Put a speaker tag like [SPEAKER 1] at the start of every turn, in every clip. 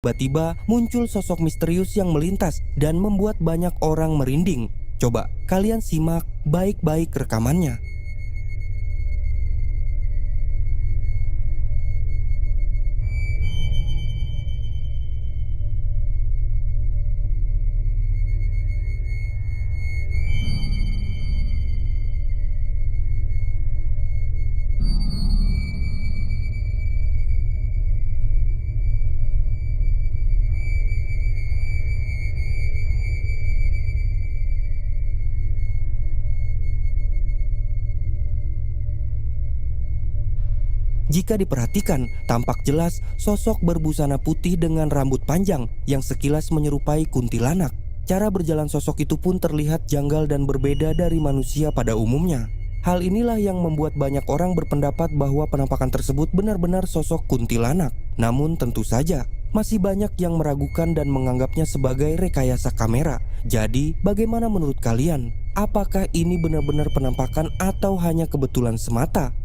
[SPEAKER 1] Tiba-tiba muncul sosok misterius yang melintas dan membuat banyak orang merinding. Coba kalian simak baik-baik rekamannya. Jika diperhatikan, tampak jelas sosok berbusana putih dengan rambut panjang yang sekilas menyerupai kuntilanak. Cara berjalan sosok itu pun terlihat janggal dan berbeda dari manusia pada umumnya. Hal inilah yang membuat banyak orang berpendapat bahwa penampakan tersebut benar-benar sosok kuntilanak. Namun tentu saja, masih banyak yang meragukan dan menganggapnya sebagai rekayasa kamera. Jadi, bagaimana menurut kalian? Apakah ini benar-benar penampakan atau hanya kebetulan semata?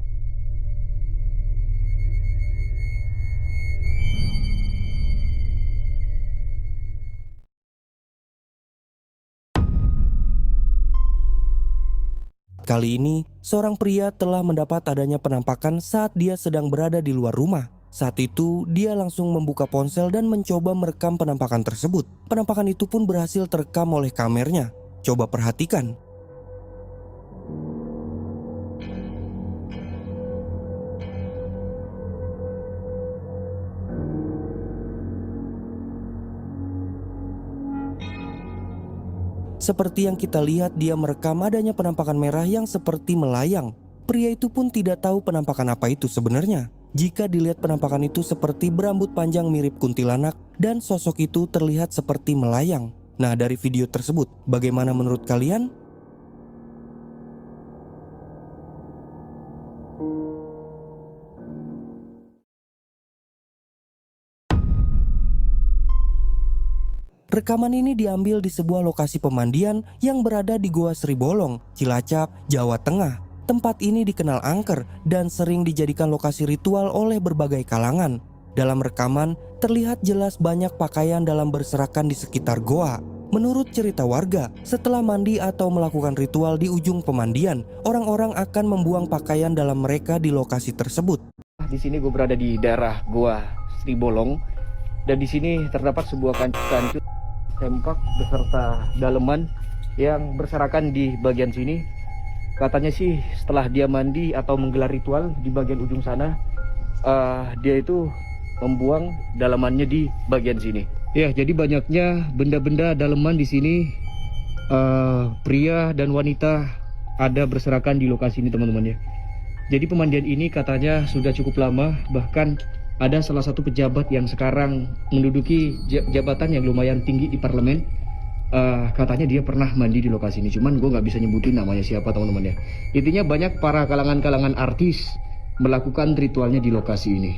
[SPEAKER 1] Kali ini, seorang pria telah mendapat adanya penampakan saat dia sedang berada di luar rumah. Saat itu, dia langsung membuka ponsel dan mencoba merekam penampakan tersebut. Penampakan itu pun berhasil terekam oleh kameranya. Coba perhatikan. Seperti yang kita lihat, dia merekam adanya penampakan merah yang seperti melayang. Pria itu pun tidak tahu penampakan apa itu sebenarnya. Jika dilihat, penampakan itu seperti berambut panjang mirip kuntilanak dan sosok itu terlihat seperti melayang. Nah, dari video tersebut, bagaimana menurut kalian? Rekaman ini diambil di sebuah lokasi pemandian yang berada di Goa Sri Bolong, Cilacap, Jawa Tengah. Tempat ini dikenal angker dan sering dijadikan lokasi ritual oleh berbagai kalangan. Dalam rekaman, terlihat jelas banyak pakaian dalam berserakan di sekitar goa. Menurut cerita warga, setelah mandi atau melakukan ritual di ujung pemandian, orang-orang akan membuang pakaian dalam mereka di lokasi tersebut.
[SPEAKER 2] Di sini gue berada di daerah Goa Sri Bolong, dan di sini terdapat sebuah kancut sempak beserta daleman yang berserakan di bagian sini. Katanya sih setelah dia mandi atau menggelar ritual di bagian ujung sana, dia itu membuang dalemannya di bagian sini. Ya, jadi banyaknya benda-benda daleman di sini. Pria dan wanita ada berserakan di lokasi ini, teman-teman ya. Jadi pemandian ini katanya sudah cukup lama, bahkan ada salah satu pejabat yang sekarang menduduki jabatan yang lumayan tinggi di parlemen. Katanya dia pernah mandi di lokasi ini, cuman gue nggak bisa nyebutin namanya siapa, teman-teman ya. Intinya banyak para kalangan-kalangan artis melakukan ritualnya di lokasi ini.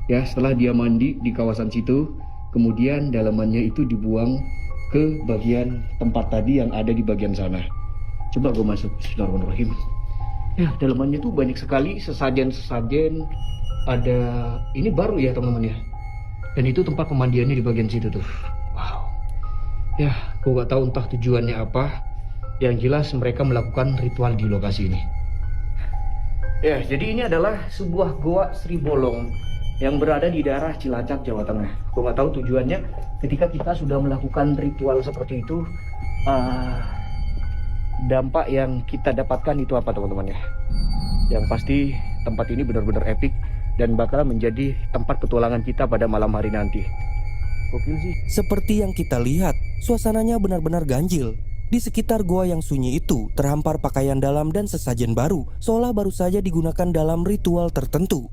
[SPEAKER 2] Ya, setelah dia mandi di kawasan situ, kemudian dalamannya itu dibuang ke bagian tempat tadi yang ada di bagian sana. Coba gue masuk. Bismillahirrahmanirrahim. Ya, dalamannya tuh banyak sekali sesajen-sesajen. Ada, ini baru ya teman-teman ya. Dan itu tempat pemandiannya di bagian situ tuh. Wow. Ya, gue gak tahu entah tujuannya apa. Yang jelas mereka melakukan ritual di lokasi ini. Ya, jadi ini adalah sebuah Goa Sri Bolong yang berada di daerah Cilacap, Jawa Tengah. Gue gak tahu tujuannya ketika kita sudah melakukan ritual seperti itu. Dampak yang kita dapatkan itu apa, teman-teman ya. Yang pasti tempat ini benar-benar epic dan bakal menjadi tempat petualangan kita pada malam hari nanti. Gokil sih.
[SPEAKER 1] Seperti yang kita lihat, suasananya benar-benar ganjil. Di sekitar goa yang sunyi itu terhampar pakaian dalam dan sesajen baru, seolah baru saja digunakan dalam ritual tertentu.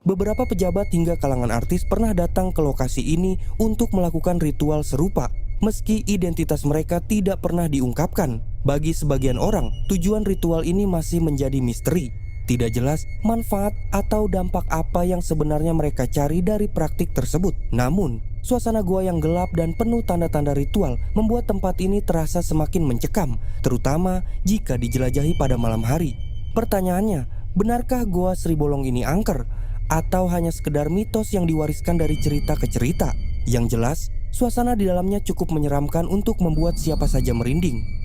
[SPEAKER 1] Beberapa pejabat hingga kalangan artis pernah datang ke lokasi ini untuk melakukan ritual serupa, meski identitas mereka tidak pernah diungkapkan. Bagi sebagian orang, tujuan ritual ini masih menjadi misteri. Tidak jelas manfaat atau dampak apa yang sebenarnya mereka cari dari praktik tersebut. Namun, suasana goa yang gelap dan penuh tanda-tanda ritual membuat tempat ini terasa semakin mencekam, terutama jika dijelajahi pada malam hari. Pertanyaannya, benarkah Goa Sri Bolong ini angker? Atau hanya sekedar mitos yang diwariskan dari cerita ke cerita? Yang jelas, suasana di dalamnya cukup menyeramkan untuk membuat siapa saja merinding.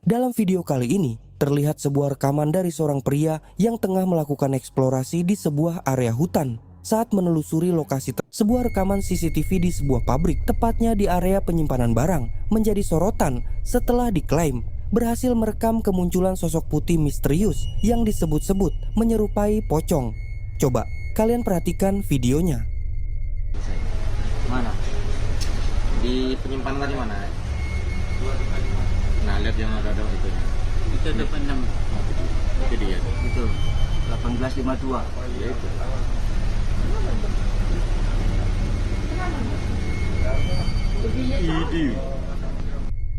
[SPEAKER 1] Dalam video kali ini, terlihat sebuah rekaman dari seorang pria yang tengah melakukan eksplorasi di sebuah area hutan. Saat menelusuri lokasi sebuah rekaman CCTV di sebuah pabrik, tepatnya di area penyimpanan barang, menjadi sorotan setelah diklaim berhasil merekam kemunculan sosok putih misterius yang disebut-sebut menyerupai pocong. Coba kalian perhatikan videonya.
[SPEAKER 3] Mana? Di penyimpanan tadi mana? Nah, lihat yang ada itu.
[SPEAKER 4] Itu depan 6.
[SPEAKER 3] Itu dia.
[SPEAKER 4] Itu 1852.
[SPEAKER 3] Ya itu.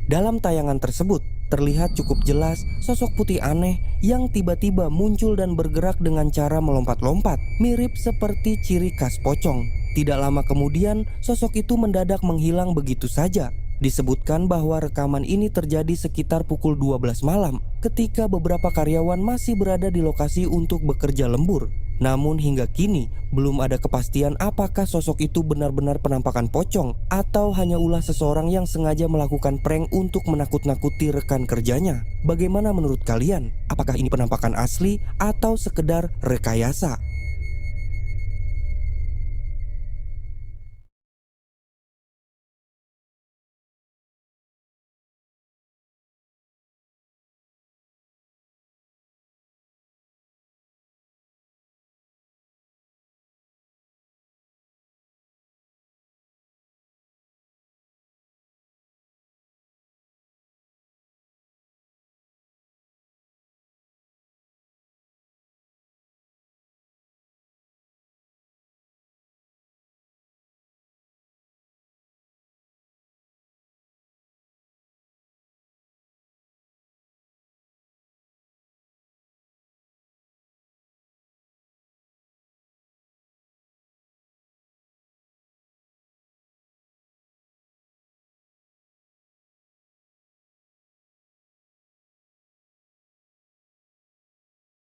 [SPEAKER 1] Dalam tayangan tersebut, terlihat cukup jelas sosok putih aneh yang tiba-tiba muncul dan bergerak dengan cara melompat-lompat, mirip seperti ciri khas pocong. Tidak lama kemudian, sosok itu mendadak menghilang begitu saja. Disebutkan bahwa rekaman ini terjadi sekitar pukul 12 malam ketika beberapa karyawan masih berada di lokasi untuk bekerja lembur. Namun hingga kini belum ada kepastian apakah sosok itu benar-benar penampakan pocong atau hanya ulah seseorang yang sengaja melakukan prank untuk menakut-nakuti rekan kerjanya. Bagaimana menurut kalian? Apakah ini penampakan asli atau sekedar rekayasa?